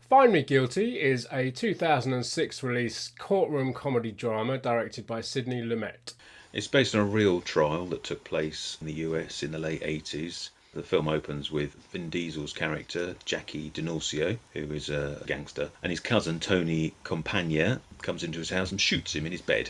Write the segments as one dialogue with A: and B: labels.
A: Find Me Guilty is a 2006 release courtroom comedy drama directed by Sidney Lumet.
B: It's based on a real trial that took place in the US in the late 80s. The film opens with Vin Diesel's character, Jackie DiNorscio, who is a gangster, and his cousin, Tony Compagna, comes into his house and shoots him in his bed.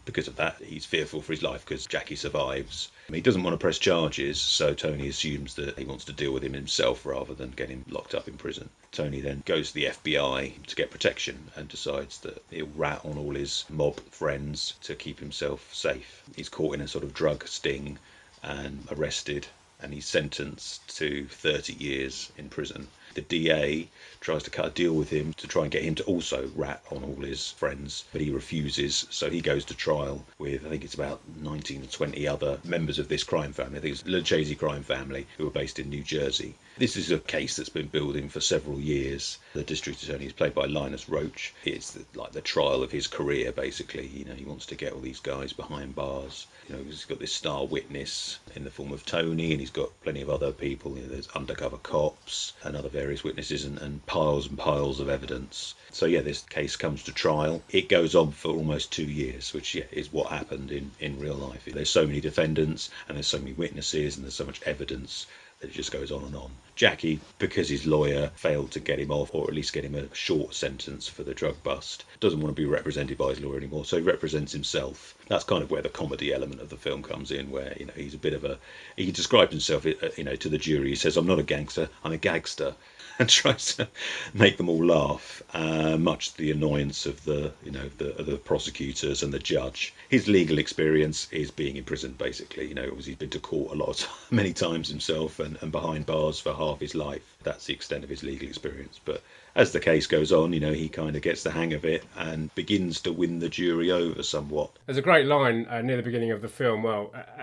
B: Because of that, he's fearful for his life because Jackie survives. He doesn't want to press charges, so Tony assumes that he wants to deal with him himself rather than get him locked up in prison. Tony then goes to the FBI to get protection and decides that he'll rat on all his mob friends to keep himself safe. He's caught in a sort of drug sting and arrested, and he's sentenced to 30 years in prison. The DA tries to cut a deal with him to try and get him to also rat on all his friends, but he refuses, so he goes to trial with, I think it's about 19 or 20 other members of this crime family. I think it's Lucchese crime family, who are based in New Jersey. This is a case that's been building for several years. The district attorney is played by Linus Roach. It's like the trial of his career, basically. He wants to get all these guys behind bars. He's got this star witness in the form of Tony, and he's got plenty of other people. There's undercover cops and other various witnesses and piles of evidence. So this case comes to trial. It goes on for almost 2 years, which is what happened in real life. There's so many defendants and there's so many witnesses and there's so much evidence that it just goes on and on. Jackie, because his lawyer failed to get him off, or at least get him a short sentence for the drug bust, doesn't want to be represented by his lawyer anymore, so he represents himself. That's kind of where the comedy element of the film comes in, where he's a bit of he describes himself to the jury. He says, "I'm not a gangster, I'm a gagster," and tries to make them all laugh, much to the annoyance of the prosecutors and the judge. His legal experience is being in prison, basically. He's been to court many times himself, and behind bars for half his life. That's the extent of his legal experience. But as the case goes on, he kind of gets the hang of it and begins to win the jury over somewhat.
A: There's a great line near the beginning of the film,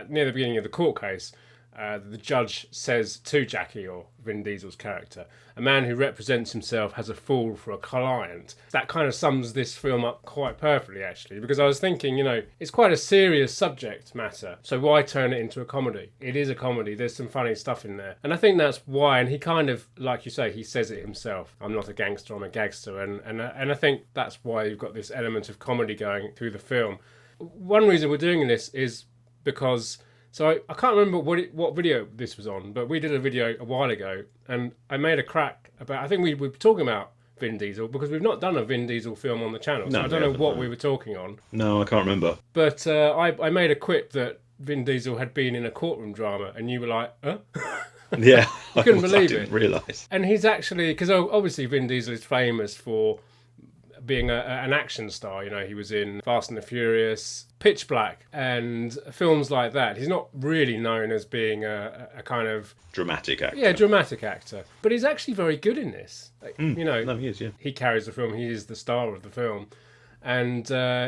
A: near the beginning of the court case. The judge says to Jackie, or Vin Diesel's character, "A man who represents himself has a fool for a client." That kind of sums this film up quite perfectly, actually, because I was thinking, it's quite a serious subject matter, so why turn it into a comedy? It is a comedy, there's some funny stuff in there. And I think that's why, and he kind of, like you say, he says it himself, "I'm not a gangster, I'm a gagster," and I think that's why you've got this element of comedy going through the film. One reason we're doing this is because... So I can't remember what video this was on, but we did a video a while ago, and I made a crack about... I think we were talking about Vin Diesel, because we've not done a Vin Diesel film on the channel, so I don't know what we were talking on.
B: No, I can't remember.
A: But I made a quip that Vin Diesel had been in a courtroom drama, and you were like, huh?
B: Yeah.
A: You couldn't believe
B: it. I didn't realise.
A: And he's actually... Because obviously Vin Diesel is famous for being an action star. He was in Fast and the Furious, Pitch Black, and films like that. He's not really known as being a kind of...
B: dramatic actor.
A: Yeah, dramatic actor. But he's actually very good in this.
B: No, he is, yeah.
A: He carries the film. He is the star of the film. And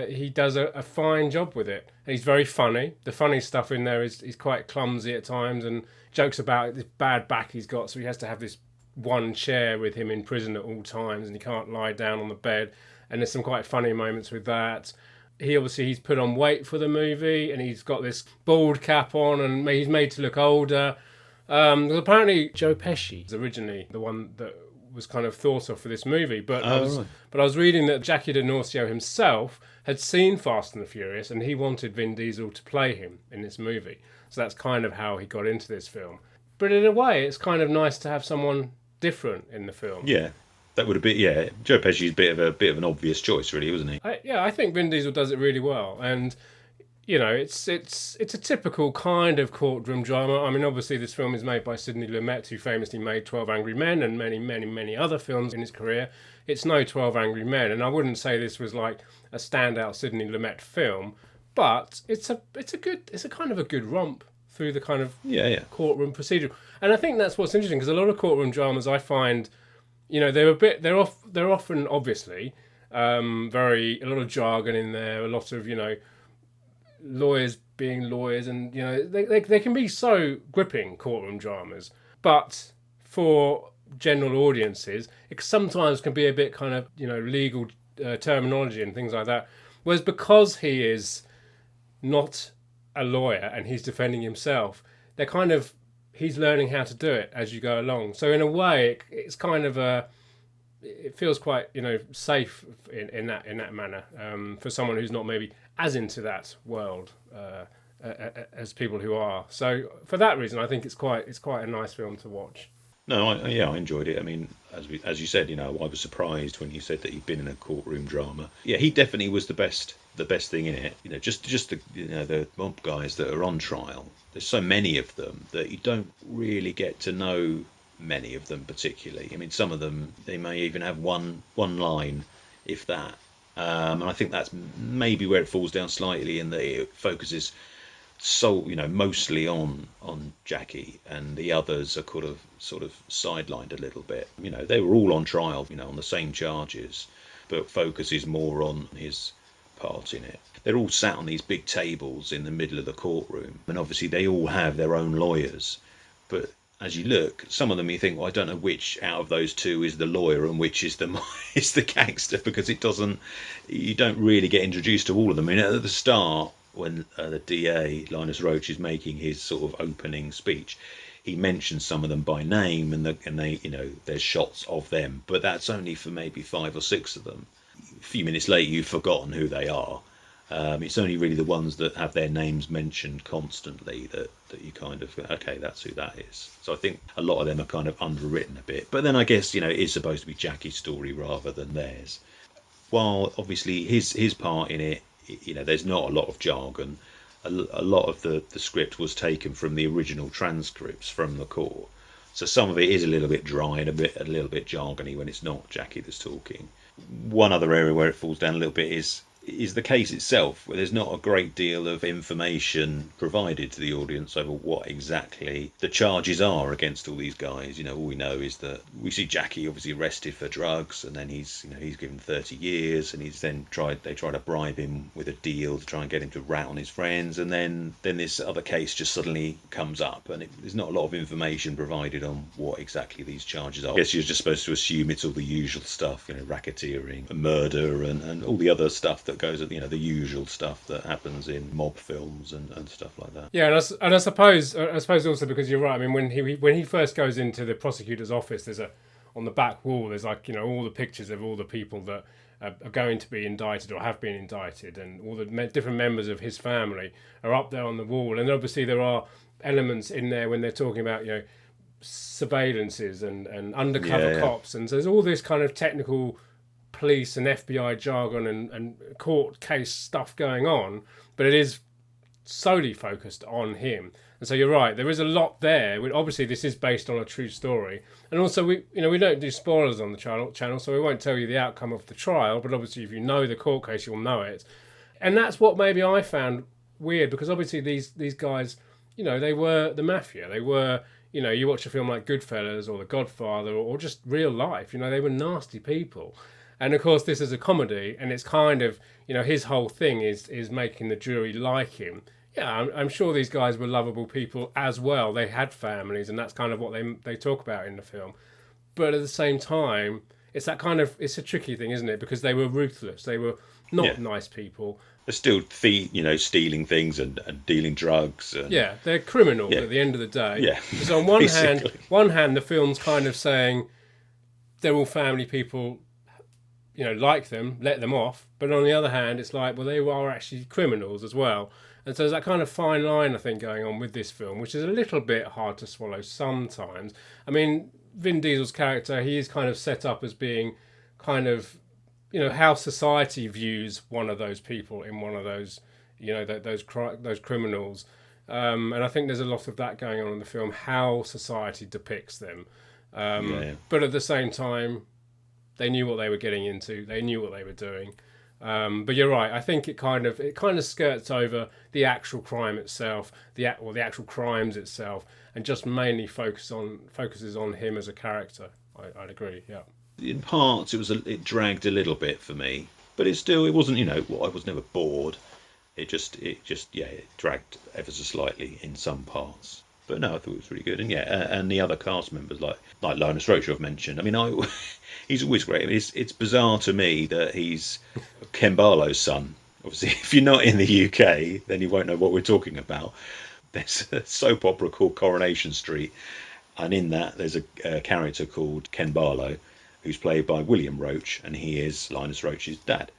A: he does a fine job with it. And he's very funny. The funny stuff in there is quite clumsy at times, and jokes about this bad back he's got, so he has to have this one chair with him in prison at all times, and he can't lie down on the bed. And there's some quite funny moments with that. He's put on weight for the movie, and he's got this bald cap on, and he's made to look older. Apparently Joe Pesci was originally the one that was kind of thought of for this movie, but I was reading that Jackie DiNorscio himself had seen Fast and the Furious, and he wanted Vin Diesel to play him in this movie. So that's kind of how he got into this film. But in a way, it's kind of nice to have someone different in the film.
B: Yeah. That would have been, Joe Pesci's a bit of an obvious choice, really, wasn't he?
A: I think Vin Diesel does it really well, and it's a typical kind of courtroom drama. I mean, obviously, this film is made by Sidney Lumet, who famously made 12 Angry Men and many, many, many other films in his career. It's no 12 Angry Men, and I wouldn't say this was like a standout Sidney Lumet film, but it's a kind of a good romp through the kind of courtroom procedure, and I think that's what's interesting, because a lot of courtroom dramas I find. They're often obviously a lot of jargon in there, a lot of lawyers being lawyers, and they can be so gripping, courtroom dramas. But for general audiences, it sometimes can be a bit kind of legal terminology and things like that. Whereas because he is not a lawyer and he's defending himself, they're kind of... he's learning how to do it as you go along. So in a way, it's kind of it feels quite, safe in that manner, for someone who's not maybe as into that world as people who are. So for that reason, I think it's quite a nice film to watch.
B: No, I enjoyed it. I mean, as you said, I was surprised when you said that he'd been in a courtroom drama. Yeah, he definitely was the best thing in it. Just the the mob guys that are on trial. There's so many of them that you don't really get to know many of them particularly. I mean, some of them, they may even have one line, if that. And I think that's maybe where it falls down slightly, in that it focuses mostly on Jackie, and the others are sort of sidelined a little bit. They were all on trial, on the same charges, but focuses more on his part in it. They're all sat on these big tables in the middle of the courtroom, and obviously they all have their own lawyers. But as you look, some of them you think, well, I don't know which out of those two is the lawyer and which is the gangster, because you don't really get introduced to all of them. I mean, at the start, when the DA, Linus Roach, is making his sort of opening speech, he mentions some of them by name, and they, there's shots of them, but that's only for maybe 5 or 6 of them. A few minutes later, you've forgotten who they are. It's only really the ones that have their names mentioned constantly that you kind of, okay, that's who that is. So I think a lot of them are kind of underwritten a bit. But then I guess, it is supposed to be Jackie's story rather than theirs. While obviously his part in it, there's not a lot of jargon. A lot of the script was taken from the original transcripts from the court. So some of it is a little bit dry and a little bit jargony when it's not Jackie that's talking. One other area where it falls down a little bit is the case itself, where there's not a great deal of information provided to the audience over what exactly the charges are against all these guys. All we know is that we see Jackie obviously arrested for drugs, and then he's given 30 years, and they try to bribe him with a deal to try and get him to rat on his friends, and then this other case just suddenly comes up, and there's not a lot of information provided on what exactly these charges are. I guess you're just supposed to assume it's all the usual stuff, racketeering, murder, and all the other stuff that goes, the usual stuff that happens in mob films and stuff like that.
A: Yeah, and I suppose also, because you're right. I mean, when he first goes into the prosecutor's office, on the back wall, there's all the pictures of all the people that are going to be indicted or have been indicted, and all the different members of his family are up there on the wall. And obviously there are elements in there when they're talking about surveillances and undercover cops, and so there's all this kind of technical police and FBI jargon and court case stuff going on, but it is solely focused on him. And so you're right, there is a lot there. Obviously this is based on a true story, and also we don't do spoilers on the channel, so we won't tell you the outcome of the trial, but obviously if you know the court case, you'll know it. And that's what maybe I found weird, because obviously these guys, they were the mafia. They were, you watch a film like Goodfellas or The Godfather or just real life, they were nasty people. And of course, this is a comedy, and it's kind of, his whole thing is making the jury like him. Yeah, I'm sure these guys were lovable people as well. They had families, and that's kind of what they talk about in the film. But at the same time, it's a tricky thing, isn't it? Because they were ruthless. They were not nice people.
B: They're still stealing things and dealing drugs. And...
A: Yeah, they're criminals at the end of the day.
B: Yeah,
A: because on one hand, the film's kind of saying they're all family people, like them, let them off. But on the other hand, it's like, well, they are actually criminals as well. And so there's that kind of fine line, I think, going on with this film, which is a little bit hard to swallow sometimes. I mean, Vin Diesel's character, he is kind of set up as being kind of, how society views one of those people in one of those, those criminals. And I think there's a lot of that going on in the film, how society depicts them. But at the same time, they knew what they were getting into. They knew what they were doing. But you're right. I think it kind of skirts over the actual crime itself, the actual crimes itself, and just mainly focuses on him as a character. I'd agree. Yeah.
B: In parts, it dragged a little bit for me, but it wasn't. I was never bored. It dragged ever so slightly in some parts. But no, I thought it was really good, and the other cast members like Linus Roach I've mentioned. I mean, he's always great. I mean, it's bizarre to me that he's Ken Barlow's son. Obviously, if you're not in the UK, then you won't know what we're talking about. There's a soap opera called Coronation Street, and in that there's a character called Ken Barlow, who's played by William Roach, and he is Linus Roach's dad.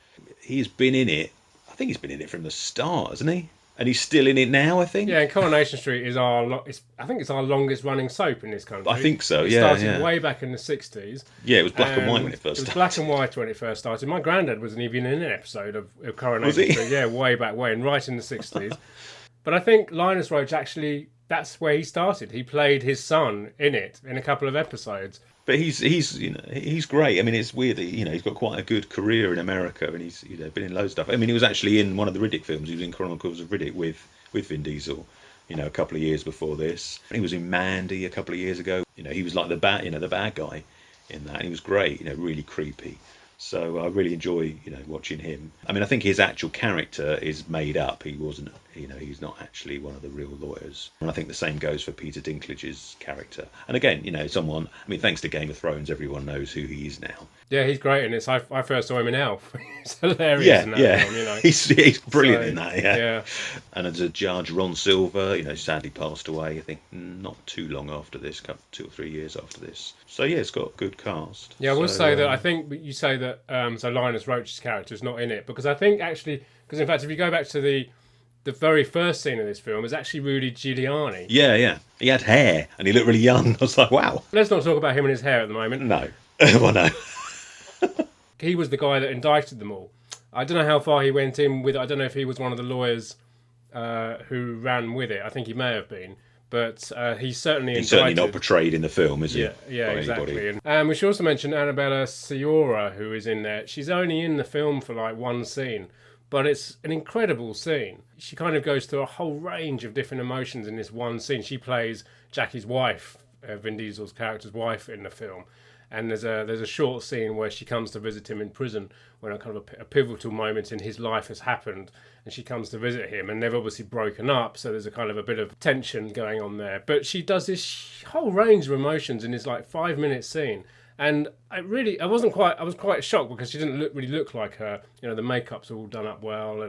B: He's been in it, I think he's been in it from the start, hasn't he? And he's still in it now, I think.
A: Yeah, and Coronation Street is I think it's our longest running soap in this country.
B: I think so,
A: It
B: yeah.
A: started way back in the 60s.
B: Yeah, it was black and white when it first started.
A: It was black and white when it first started. My granddad wasn't even in an episode of Coronation
B: Was he?
A: Street. Yeah, way back when, right in the 60s. But I think Linus Roach actually, that's where he started. He played his son in it in a couple of episodes.
B: But he's great. I mean, it's weird that he's got quite a good career in America, and he's been in loads of stuff. I mean, he was actually in one of the Riddick films. He was in Chronicles of Riddick with Vin Diesel, a couple of years before this. He was in Mandy a couple of years ago. He was like the bad guy in that. And he was great. Really creepy. So I really enjoy watching him. I mean, I think his actual character is made up. He wasn't. He's not actually one of the real lawyers. And I think the same goes for Peter Dinklage's character. And again, someone. I mean, thanks to Game of Thrones, everyone knows who he is now.
A: Yeah, he's great in this. I first saw him in Elf. He's hilarious in that film,
B: He's brilliant in that, yeah. And as a judge, Ron Silver, sadly passed away, I think not too long after this, 2 or 3 years after this. So, yeah, it's got a good cast.
A: Yeah, I will say that I think you say that, so Linus Roach's character is not in it, because I think actually, because in fact, if you go back to the very first scene of this film, is actually Rudy Giuliani.
B: Yeah. He had hair, and he looked really young. I was like, wow.
A: Let's not talk about him and his hair at the moment.
B: No. Well, no.
A: He was the guy that indicted them all. I don't know how far he went in with it. I don't know if he was one of the lawyers who ran with it. I think he may have been. But he's certainly
B: He's certainly not portrayed in the film, is he?
A: Yeah, exactly. And we should also mention Annabella Sciorra, who is in there. She's only in the film for like one scene, but it's an incredible scene. She kind of goes through a whole range of different emotions in this one scene. She plays Jackie's wife, Vin Diesel's character's wife in the film. And there's a short scene where she comes to visit him in prison when a kind of a pivotal moment in his life has happened, and she comes to visit him, and they've obviously broken up, so there's a kind of a bit of tension going on there. But she does this whole range of emotions in this like 5-minute scene, and I was quite shocked because she didn't really look like her. The makeup's all done up well,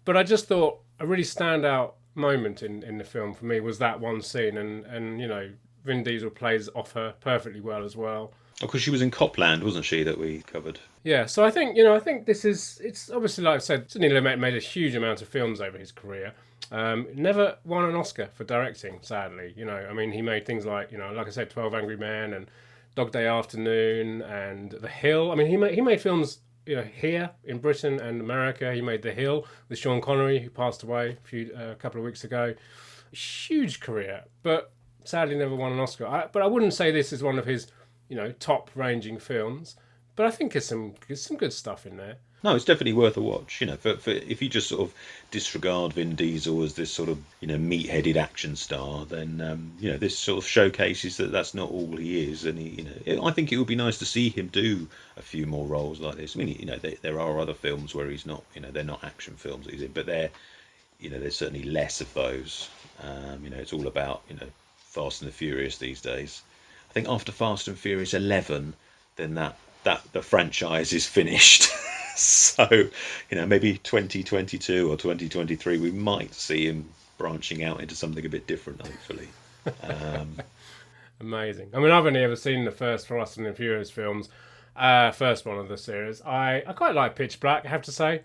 A: but I just thought a really standout moment in the film for me was that one scene, and Vin Diesel plays off her perfectly well as well.
B: Because she was in Copland, wasn't she, that we covered?
A: Yeah, so I think it's obviously, like I said, Sidney Lumet made a huge amount of films over his career. Never won an Oscar for directing, sadly. I mean, he made things like, like I said, 12 Angry Men and Dog Day Afternoon and The Hill. I mean, he made films, here in Britain and America. He made The Hill with Sean Connery, who passed away a couple of weeks ago. Huge career, but sadly never won an Oscar. But I wouldn't say this is one of his, top ranging films. But I think there's some good stuff in there.
B: No, it's definitely worth a watch. For if you just sort of disregard Vin Diesel as this sort of meat-headed action star, then this sort of showcases that that's not all he is. And I think it would be nice to see him do a few more roles like this. I mean, there are other films where he's not, they're not action films that he's in, but there's certainly less of those. It's all about Fast and the Furious these days. I think after Fast and Furious 11, then that the franchise is finished. So, maybe 2022 or 2023, we might see him branching out into something a bit different, hopefully.
A: Amazing. I mean, I've only ever seen the first Fast and the Furious films, first one of the series. I quite like Pitch Black, I have to say.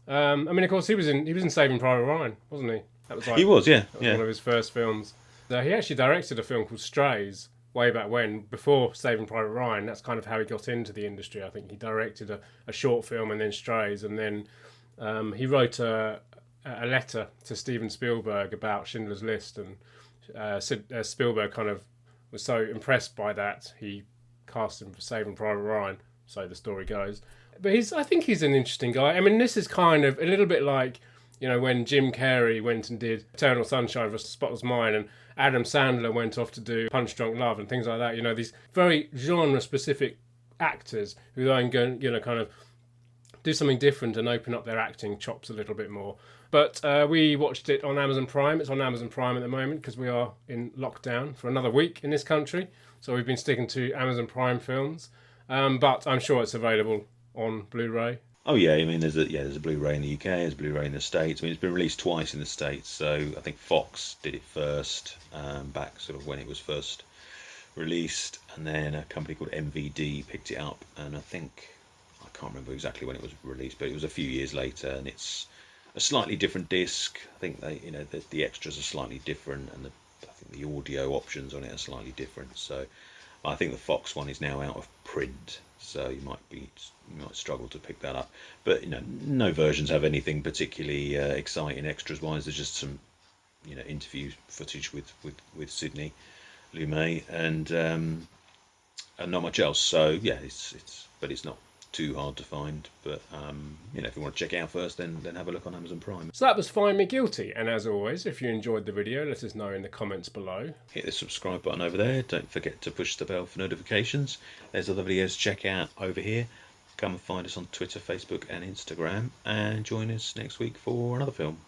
A: I mean, of course, he was in Saving Private Ryan, wasn't he? That was
B: he was, yeah.
A: That was one of his first films. He actually directed a film called Strays way back when, before Saving Private Ryan. That's kind of how he got into the industry. I think he directed a short film and then Strays, and then he wrote a letter to Steven Spielberg about Schindler's List, and Spielberg kind of was so impressed by that he cast him for Saving Private Ryan, so the story goes. But I think he's an interesting guy. I mean, this is kind of a little bit like, when Jim Carrey went and did Eternal Sunshine of a Spotless Mind, and Adam Sandler went off to do Punch Drunk Love and things like that. These very genre-specific actors who then go, kind of do something different and open up their acting chops a little bit more. But we watched it on Amazon Prime. It's on Amazon Prime at the moment because we are in lockdown for another week in this country. So we've been sticking to Amazon Prime films. But I'm sure it's available on Blu-ray.
B: Oh yeah, I mean there's a Blu-ray in the UK, there's a Blu-ray in the States. I mean it's been released twice in the States, so I think Fox did it first, back sort of when it was first released, and then a company called MVD picked it up, and I can't remember exactly when it was released, but it was a few years later, and it's a slightly different disc. I think the extras are slightly different, and I think the audio options on it are slightly different. So I think the Fox one is now out of print, so you might struggle to pick that up. But no versions have anything particularly exciting extras wise. There's just some interview footage with Sidney Lumet, and not much else. So yeah, it's not too hard to find. But if you want to check it out first, then have a look on Amazon Prime.
A: So that was Find Me Guilty, and as always, if you enjoyed the video, let us know in the comments below.
B: Hit the subscribe button over there. Don't forget to push the bell for notifications. There's other videos to check out over here. Come and find us on Twitter, Facebook and Instagram, and join us next week for another film.